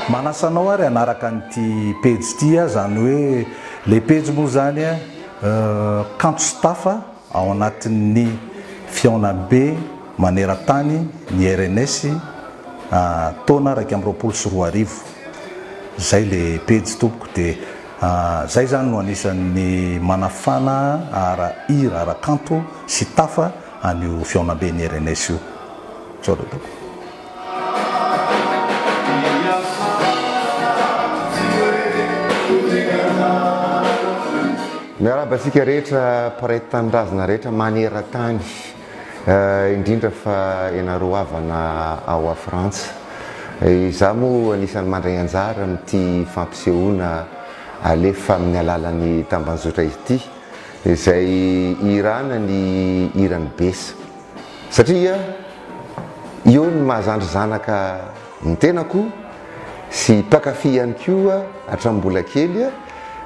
Manasanao ary anaraka nyity pejy ity zany hoe le pejy moa zany kanto sy tafa ao anatin'ny fiaona be maneran-tany ny RNS taona 2024 zay le pejy tompoko dia zay zany no anisan'ny manafana ara-hira ara-kanto sy tafa an'io fiaona be ny RNS io. Miarabantsika rehetra mparay tanindrazana rehetra maneran-tany indrindra fa ianareo avana ao a Frantsa. Izaho moa anisan'ny mandray anjara amin'ity fampisehoana alefa amin'ny alalan'ny tambanjotra ity izay irana ny hiran'ny besa satria io ny mahazandry zanaka ny tenako sy mpakafy ihany koa hatrambola kely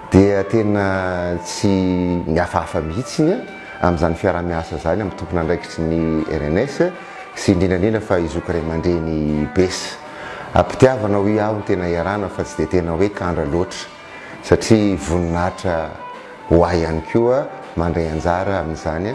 dia tena tsy miafahafa mihitsy amin'izany fiaramiasa zany amin'ny tompona andraikitry ny RNS sy indrindrandrindra fa izoky ray aman-dreny besa ampitiavana hoe aho ny tena iarana fa tsy dia tena hoe kandra loatra satria voninahitra ho ahy ihany koa mandray anjara amin'izany